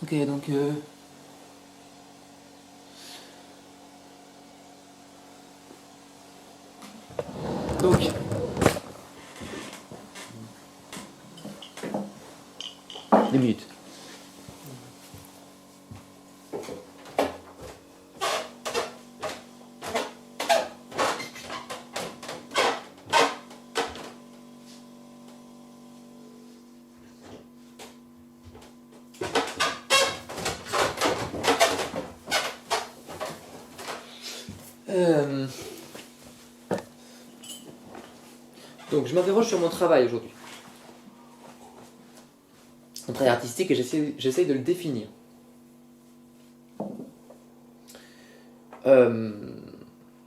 Ok, donc... Donc... Deux minutes. Donc je m'interroge sur mon travail aujourd'hui. Mon travail artistique et j'essaye de le définir.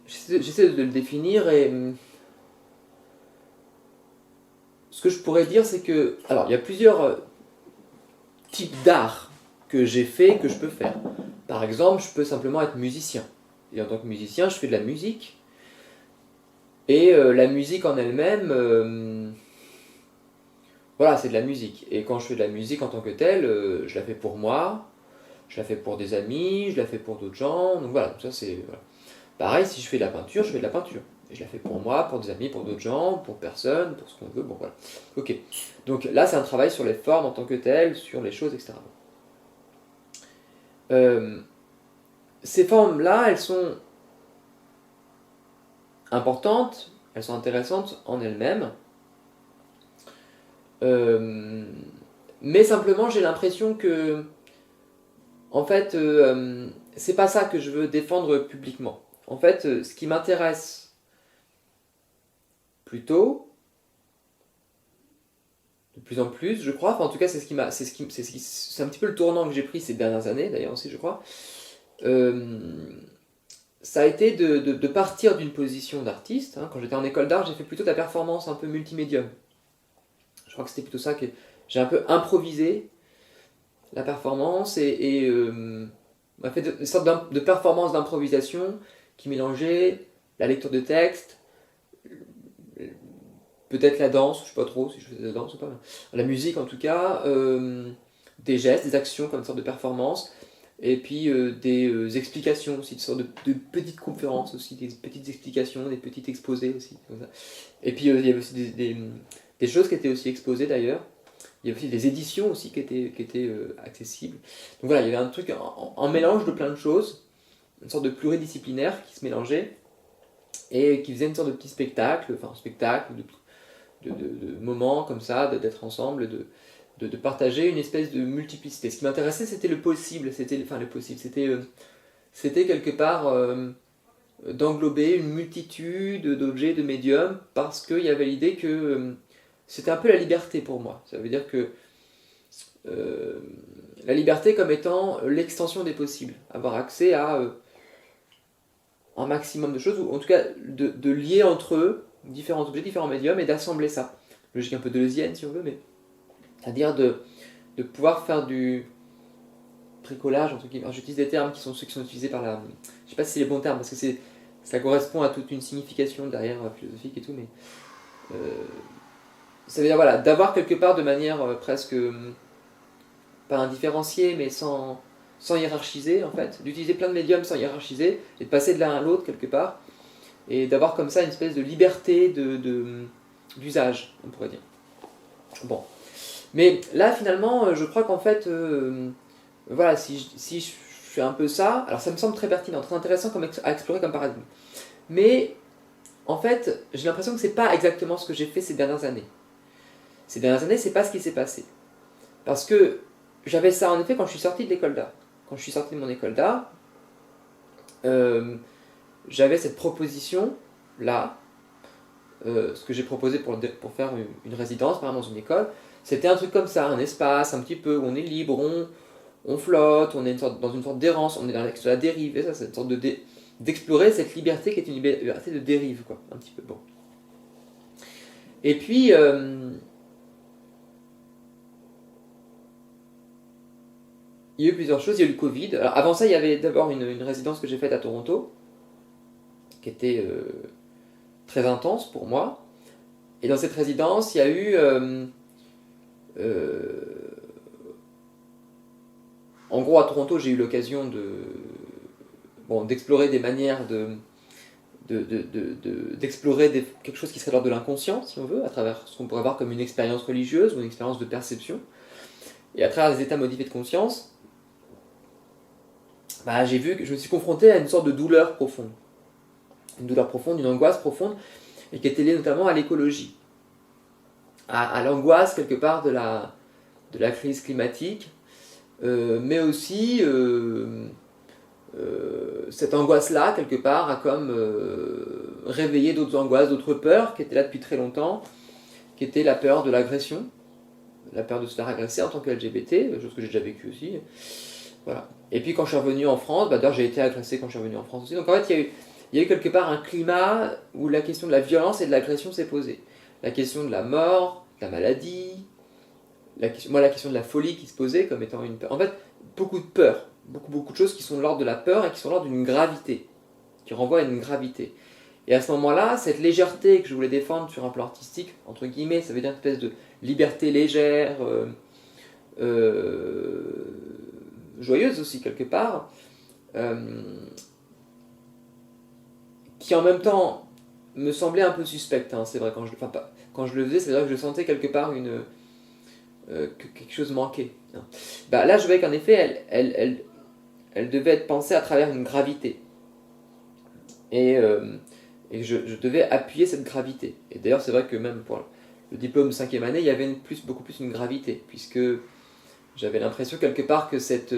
J'essaie de le définir et ce que je pourrais dire c'est que... Alors il y a plusieurs types d'art que j'ai fait, que je peux faire. Par exemple, je peux simplement être musicien. Et en tant que musicien, je fais de la musique. Et la musique en elle-même, voilà, c'est de la musique. Et quand je fais de la musique en tant que telle, je la fais pour moi, je la fais pour des amis, je la fais pour d'autres gens. Donc voilà, ça c'est... Voilà. Pareil, si je fais de la peinture, je fais de la peinture. Et je la fais pour moi, pour des amis, pour d'autres gens, pour personne, pour ce qu'on veut, bon voilà. Ok. Donc là, c'est un travail sur les formes en tant que telles, sur les choses, etc. Euh, Ces formes-là, elles sont importantes, elles sont intéressantes en elles-mêmes, euh, mais simplement j'ai l'impression que, en fait, c'est pas ça que je veux défendre publiquement. En fait, ce qui m'intéresse plutôt, de plus en plus, je crois, enfin en tout cas c'est ce qui m'a, c'est un petit peu le tournant que j'ai pris ces dernières années d'ailleurs aussi, je crois. Euh, Ça a été de partir d'une position d'artiste. Hein. Quand j'étais en école d'art, j'ai fait plutôt de la performance un peu multimédium. Je crois que c'était plutôt ça que j'ai un peu improvisé la performance et on a fait une sorte de performance d'improvisation qui mélangeait la lecture de texte, peut-être la danse, je sais pas trop si je faisais de la danse ou pas, la musique en tout cas, des gestes, des actions comme une sorte de performance, et puis des explications aussi, une sorte de petites conférences aussi, des petites explications, des petits exposés aussi. Comme ça. Et puis il y avait aussi des choses qui étaient aussi exposées d'ailleurs. Il y avait aussi des éditions aussi qui étaient accessibles. Donc voilà, il y avait un truc, en mélange de plein de choses, une sorte de pluridisciplinaire qui se mélangeait et qui faisait une sorte de petit spectacle, enfin un spectacle, de moments comme ça, d'être ensemble, de partager une espèce de multiplicité. Ce qui m'intéressait, c'était le possible, c'était quelque part d'englober une multitude d'objets, de médiums, parce qu'il y avait l'idée que c'était un peu la liberté pour moi. Ça veut dire que euh, la liberté comme étant l'extension des possibles, avoir accès à un maximum de choses, ou en tout cas de lier entre eux différents objets, différents médiums, et d'assembler ça. Logique un peu deleuzienne si on veut, mais c'est-à-dire de pouvoir faire du bricolage, entre guillemets. Alors, j'utilise des termes qui sont ceux qui sont utilisés par la... Je sais pas si c'est les bons termes, parce que ça correspond à toute une signification derrière philosophique et tout, mais ça veut dire voilà, d'avoir quelque part de manière presque pas indifférenciée, mais sans hiérarchiser en fait, d'utiliser plein de médiums sans hiérarchiser, et de passer de l'un à l'autre quelque part, et d'avoir comme ça une espèce de liberté d'usage, on pourrait dire. Bon. Mais là finalement, je crois qu'en fait, voilà, si je fais un peu ça, alors ça me semble très pertinent, très intéressant à explorer comme paradigme. Mais en fait, j'ai l'impression que c'est pas exactement ce que j'ai fait ces dernières années. Ces dernières années, c'est pas ce qui s'est passé. Parce que j'avais ça en effet quand je suis sorti de l'école d'art. Quand je suis sorti de mon école d'art, euh, j'avais cette proposition là, ce que j'ai proposé pour faire une résidence, par exemple dans une école, c'était un truc comme ça, un espace un petit peu où on est libre, on flotte, on est dans une sorte d'errance, on est dans la dérive, et ça c'est une sorte d'explorer cette liberté qui est une liberté de dérive, quoi, un petit peu. Bon. Et puis, il y a eu plusieurs choses, il y a eu le Covid. Alors, avant ça, il y avait d'abord une résidence que j'ai faite à Toronto, qui était très intense pour moi. Et dans cette résidence, il y a eu, euh, en gros, à Toronto, j'ai eu l'occasion d'explorer des manières d'explorer quelque chose qui serait de l'ordre de l'inconscient, si on veut, à travers ce qu'on pourrait voir comme une expérience religieuse ou une expérience de perception. Et à travers des états modifiés de conscience, j'ai vu que je me suis confronté à une sorte de douleur profonde. Une douleur profonde, une angoisse profonde, et qui était liée notamment à l'écologie. À l'angoisse, quelque part, de la crise climatique, mais aussi cette angoisse-là, quelque part, a comme réveillé d'autres angoisses, d'autres peurs qui étaient là depuis très longtemps, qui était la peur de l'agression, la peur de se faire agresser en tant que LGBT, chose que j'ai déjà vécue aussi. Voilà. Et puis quand je suis revenu en France, d'ailleurs j'ai été agressé quand je suis revenu en France aussi, donc en fait il y a eu quelque part un climat où la question de la violence et de l'agression s'est posée. La question de la mort, de la maladie, la question de la folie qui se posait comme étant une peur. En fait, beaucoup de peurs, beaucoup de choses qui sont de l'ordre de la peur et qui sont de l'ordre d'une gravité, qui renvoient à une gravité. Et à ce moment-là, cette légèreté que je voulais défendre sur un plan artistique, entre guillemets, ça veut dire une espèce de liberté légère, joyeuse aussi quelque part, qui en même temps me semblait un peu suspecte, hein, c'est vrai, quand je le faisais, c'est vrai que je sentais quelque part que quelque chose manquait. Hein. Là, je voyais qu'en effet, elle devait être pensée à travers une gravité. Et je devais appuyer cette gravité. Et d'ailleurs, c'est vrai que même pour le diplôme de 5e année, il y avait beaucoup plus une gravité, puisque j'avais l'impression quelque part que cette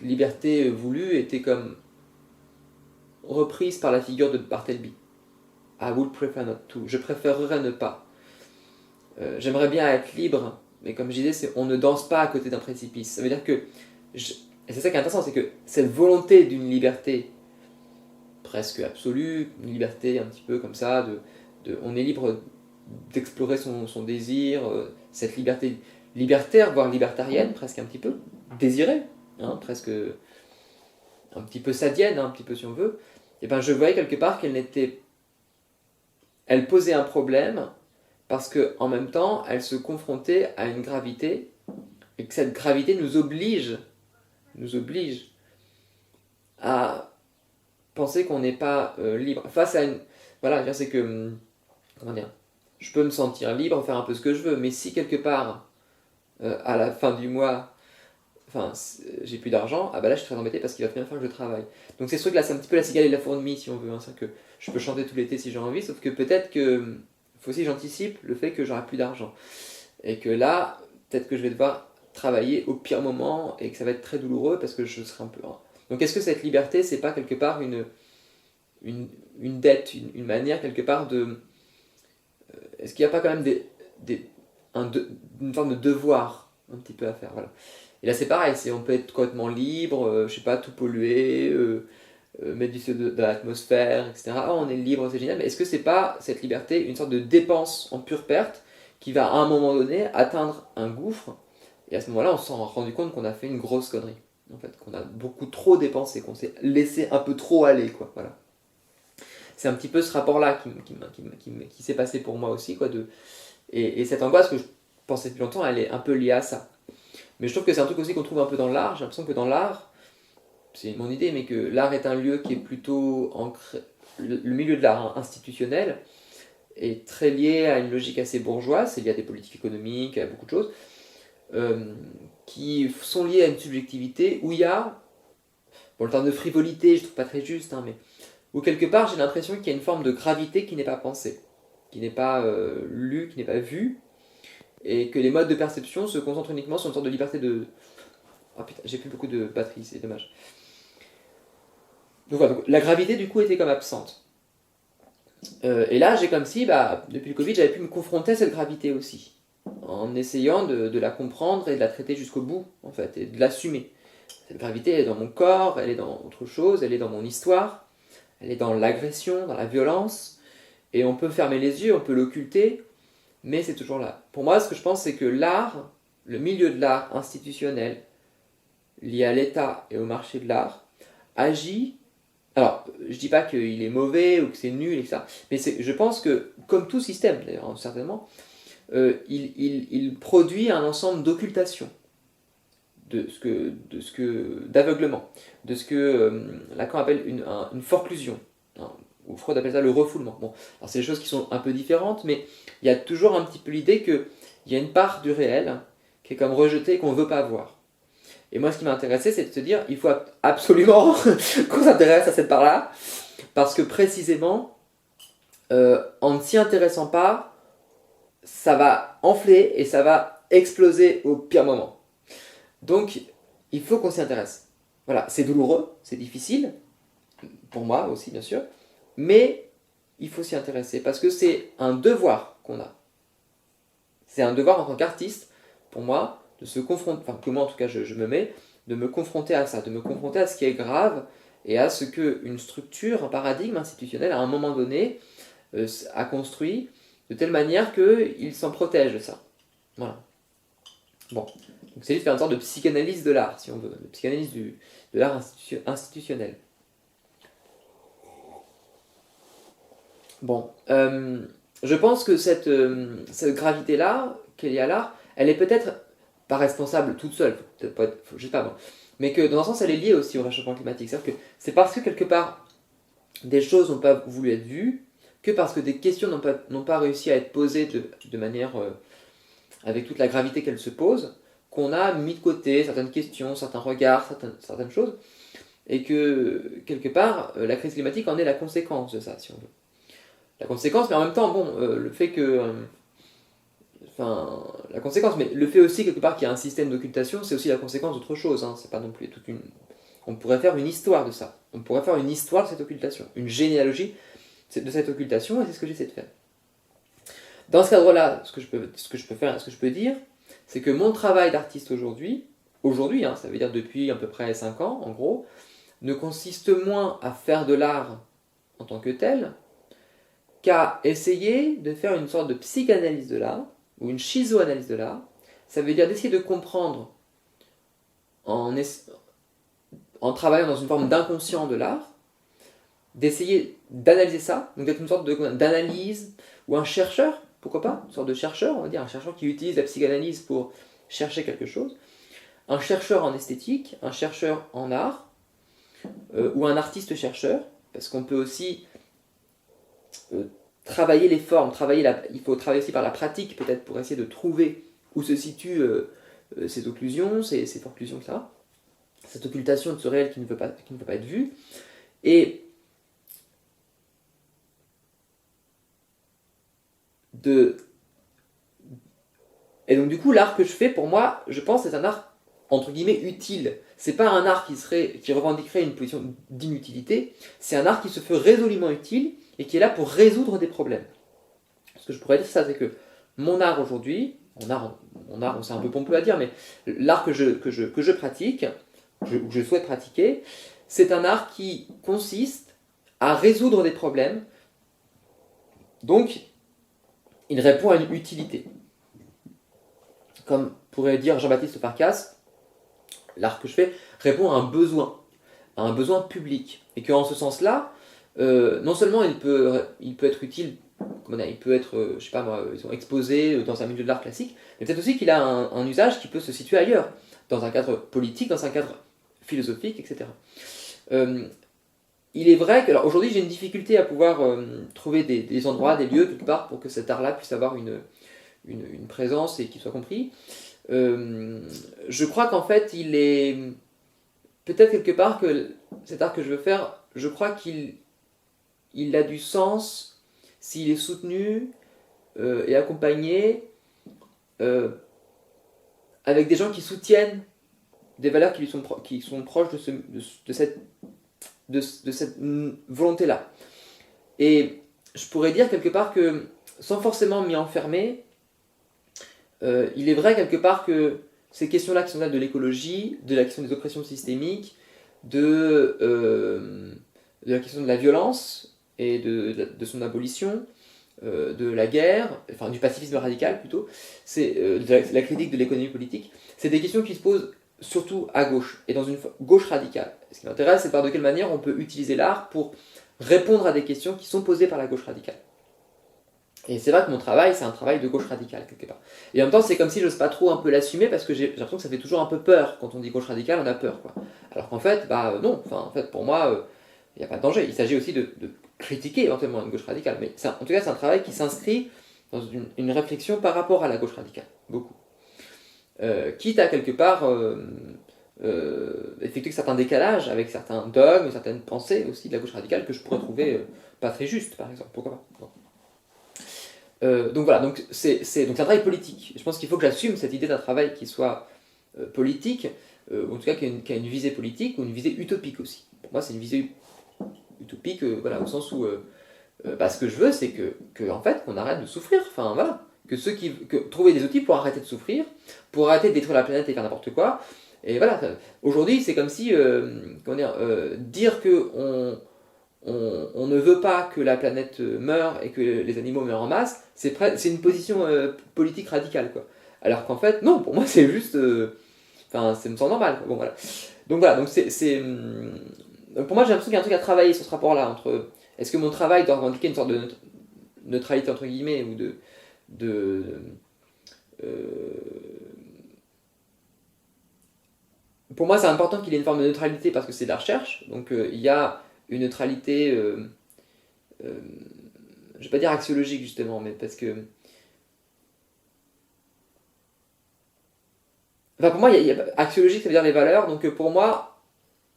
liberté voulue était comme reprise par la figure de Bartleby. I would prefer not to. Je préférerais ne pas. J'aimerais bien être libre, mais comme je disais, on ne danse pas à côté d'un précipice. Ça veut dire que, et c'est ça qui est intéressant, c'est que cette volonté d'une liberté presque absolue, une liberté un petit peu comme ça, on est libre d'explorer son désir, cette liberté libertaire, voire libertarienne, presque un petit peu, désirée, hein, presque un petit peu sadienne, hein, un petit peu si on veut, et je voyais quelque part elle posait un problème, parce qu'en même temps, elle se confrontait à une gravité, et que cette gravité nous oblige à penser qu'on n'est pas libre. Face à une... Voilà, c'est que... Comment dire, je peux me sentir libre, faire un peu ce que je veux, mais si quelque part, à la fin du mois, j'ai plus d'argent, là je suis très embêté parce qu'il va bien falloir que je travaille. Donc c'est ce truc là, c'est un petit peu la cigale et la fourmi si on veut, hein. C'est que je peux chanter tout l'été si j'ai envie, sauf que peut-être que faut aussi que j'anticipe le fait que j'aurai plus d'argent. Et que là, peut-être que je vais devoir travailler au pire moment et que ça va être très douloureux parce que je serai un peu... Donc est-ce que cette liberté, c'est pas quelque part une dette, une manière quelque part de... Est-ce qu'il n'y a pas quand même une forme de devoir un petit peu à faire, voilà. Et là c'est pareil, on peut être complètement libre, je sais pas, tout polluer, mettre du CO2 dans l'atmosphère, etc. On est libre, c'est génial, mais est-ce que c'est pas cette liberté une sorte de dépense en pure perte qui va à un moment donné atteindre un gouffre, et à ce moment-là on s'en rend rendu compte qu'on a fait une grosse connerie, en fait, qu'on a beaucoup trop dépensé, qu'on s'est laissé un peu trop aller, quoi, voilà. C'est un petit peu ce rapport-là qui s'est passé pour moi aussi, quoi, et cette angoisse que je pensais depuis longtemps, elle est un peu liée à ça. Mais je trouve que c'est un truc aussi qu'on trouve un peu dans l'art. J'ai l'impression que dans l'art, c'est mon idée, mais que l'art est un lieu qui est plutôt ancré, le milieu de l'art institutionnel est très lié à une logique assez bourgeoise, c'est lié à des politiques économiques, à beaucoup de choses, qui sont liées à une subjectivité où il y a, le terme de frivolité, je trouve pas très juste, hein, mais où quelque part j'ai l'impression qu'il y a une forme de gravité qui n'est pas pensée, qui n'est pas lue, qui n'est pas vue, et que les modes de perception se concentrent uniquement sur une sorte de liberté de... Oh putain, j'ai plus beaucoup de batterie, c'est dommage. Donc voilà, donc, la gravité du coup était comme absente. Et là, j'ai comme si, depuis le Covid, j'avais pu me confronter à cette gravité aussi, en essayant de la comprendre et de la traiter jusqu'au bout, en fait, et de l'assumer. Cette gravité, elle est dans mon corps, elle est dans autre chose, elle est dans mon histoire, elle est dans l'agression, dans la violence, et on peut fermer les yeux, on peut l'occulter, mais c'est toujours là. Pour moi, ce que je pense, c'est que l'art, le milieu de l'art institutionnel, lié à l'État et au marché de l'art, agit... Alors, je dis pas qu'il est mauvais ou que c'est nul, etc. Mais je pense que, comme tout système d'ailleurs, hein, certainement, il produit un ensemble d'occultations, d'aveuglement, de ce que Lacan appelle une forclusion, hein, ou Freud appelle ça le refoulement. Bon, alors c'est des choses qui sont un peu différentes, mais il y a toujours un petit peu l'idée qu'il y a une part du réel qui est comme rejetée et qu'on ne veut pas voir. Et moi, ce qui m'a intéressé, c'est de se dire, il faut absolument qu'on s'intéresse à cette part-là, parce que précisément, en ne s'y intéressant pas, ça va enfler et ça va exploser au pire moment. Donc, il faut qu'on s'y intéresse. Voilà, c'est douloureux, c'est difficile, pour moi aussi, bien sûr, mais il faut s'y intéresser, parce que c'est un devoir qu'on a. C'est un devoir en tant qu'artiste, pour moi, de se confronter, enfin, que moi en tout cas je me mets, de me confronter à ça, de me confronter à ce qui est grave, et à ce qu'une structure, un paradigme institutionnel, à un moment donné, a construit de telle manière qu'il s'en protège de ça. Voilà. Bon, donc c'est juste faire une sorte de psychanalyse de l'art, si on veut, de psychanalyse de l'art institutionnel. Bon, je pense que cette gravité-là, qu'il y a à l'art, elle est peut-être pas responsable toute seule, peut-être pas, je sais pas moi, mais que dans un sens elle est liée aussi au réchauffement climatique. C'est-à-dire que c'est parce que quelque part des choses n'ont pas voulu être vues, que parce que des questions n'ont pas réussi à être posées de manière avec toute la gravité qu'elles se posent, qu'on a mis de côté certaines questions, certains regards, certaines choses, et que quelque part la crise climatique en est la conséquence de ça, si on veut. La conséquence, mais en même temps, bon, le fait que... Enfin, la conséquence, mais le fait aussi quelque part qu'il y a un système d'occultation, c'est aussi la conséquence d'autre chose, hein, c'est pas non plus toute une... On pourrait faire une histoire de ça, on pourrait faire une histoire de cette occultation, une généalogie de cette occultation, et c'est ce que j'essaie de faire. Dans ce cadre-là, ce que je peux faire, ce que je peux dire, c'est que mon travail d'artiste aujourd'hui, hein, ça veut dire depuis à peu près 5 ans, en gros, ne consiste moins à faire de l'art en tant que tel, qu'à essayer de faire une sorte de psychanalyse de l'art, ou une schizoanalyse de l'art. Ça veut dire d'essayer de comprendre, en travaillant dans une forme d'inconscient de l'art, d'essayer d'analyser ça, donc d'être une sorte d'analyse, ou un chercheur, pourquoi pas, une sorte de chercheur, on va dire, un chercheur qui utilise la psychanalyse pour chercher quelque chose, un chercheur en esthétique, un chercheur en art, ou un artiste-chercheur, parce qu'on peut aussi travailler les formes, il faut travailler aussi par la pratique, peut-être pour essayer de trouver où se situent ces occlusions, ces forclusions, etc. Cette occultation de ce réel qui ne peut pas être vue. Et donc du coup, l'art que je fais, pour moi, je pense, c'est un art entre guillemets utile. C'est pas un art qui revendiquerait une position d'inutilité, c'est un art qui se fait résolument utile et qui est là pour résoudre des problèmes. Ce que je pourrais dire, c'est que mon art aujourd'hui, mon art, c'est un peu pompeux à dire, mais l'art que je pratique, que je souhaite pratiquer, c'est un art qui consiste à résoudre des problèmes. Donc, il répond à une utilité. Comme pourrait dire Jean-Baptiste Farkas, l'art que je fais répond à un besoin public. Et qu'en ce sens-là, non seulement il peut être utile, il peut être, je sais pas moi, ils sont exposés dans un milieu de l'art classique, mais peut-être aussi qu'il a un usage qui peut se situer ailleurs, dans un cadre politique, dans un cadre philosophique, etc. Il est vrai que, alors aujourd'hui j'ai une difficulté à pouvoir trouver des endroits, des lieux, quelque part, pour que cet art-là puisse avoir une présence et qu'il soit compris. Je crois qu'en fait, il est peut-être quelque part que cet art que je veux faire, je crois qu'il a du sens s'il est soutenu et accompagné avec des gens qui soutiennent des valeurs qui sont proches de cette volonté-là. Et je pourrais dire quelque part que, sans forcément m'y enfermer, il est vrai quelque part que ces questions-là qui sont là de l'écologie, de la question des oppressions systémiques, de la question de la violence et de son abolition, de la guerre, enfin du pacifisme radical plutôt, c'est de la critique de l'économie politique, c'est des questions qui se posent surtout à gauche, et dans une gauche radicale. Ce qui m'intéresse, c'est par de quelle manière on peut utiliser l'art pour répondre à des questions qui sont posées par la gauche radicale. Et c'est vrai que mon travail, c'est un travail de gauche radicale, quelque part. Et en même temps, c'est comme si j'ose pas trop un peu l'assumer, parce que j'ai l'impression que ça fait toujours un peu peur. Quand on dit gauche radicale, on a peur, quoi. Alors qu'en fait, bah non. Enfin, en fait, pour moi, il n'y a pas de danger. Il s'agit aussi de critiquer éventuellement une gauche radicale. Mais en tout cas, c'est un travail qui s'inscrit dans une réflexion par rapport à la gauche radicale. Beaucoup. Quitte à quelque part effectuer certains décalages avec certains dogmes, certaines pensées aussi de la gauche radicale que je pourrais trouver pas très justes, par exemple. Pourquoi pas? Bon. Donc voilà, donc c'est un travail politique. Je pense qu'il faut que j'assume cette idée d'un travail qui soit politique, ou en tout cas qui a une visée politique, ou une visée utopique aussi. Pour moi, c'est une visée utopique, voilà, au sens où ce que je veux, c'est en fait, qu'on arrête de souffrir. Enfin, voilà. Trouver des outils pour arrêter de souffrir, pour arrêter de détruire la planète et faire n'importe quoi. Et voilà, aujourd'hui, c'est comme si, dire que on ne veut pas que la planète meure et que les animaux meurent en masse, c'est une position politique radicale, quoi. Alors qu'en fait, non, pour moi, c'est juste... ça me semble normal, quoi. Bon, voilà. Donc voilà, donc pour moi, j'ai l'impression qu'il y a un truc à travailler sur ce rapport-là, entre... Est-ce que mon travail doit revendiquer une sorte de neutralité, entre guillemets, ou pour moi, c'est important qu'il y ait une forme de neutralité parce que c'est de la recherche. Donc il y a une neutralité, je vais pas dire axiologique justement, mais parce que... Enfin, pour moi, axiologique, ça veut dire les valeurs. Donc pour moi,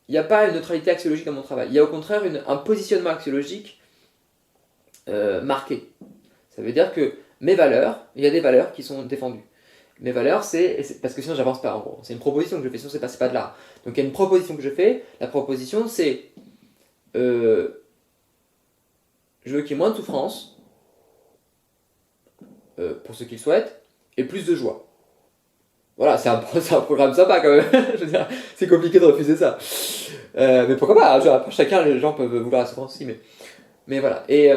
il n'y a pas une neutralité axiologique dans mon travail. Il y a au contraire un positionnement axiologique marqué. Ça veut dire que mes valeurs, il y a des valeurs qui sont défendues. Mes valeurs, parce que sinon j'avance pas en gros. C'est une proposition que je fais, sinon c'est pas de l'art. Donc il y a une proposition que je fais. La proposition, c'est je veux qu'il y ait moins de souffrance pour ceux qui le souhaitent et plus de joie. Voilà, c'est un programme sympa quand même. Je veux dire, c'est compliqué de refuser ça. Mais pourquoi pas? Après, chacun, les gens peuvent vouloir la souffrance aussi, mais voilà. Et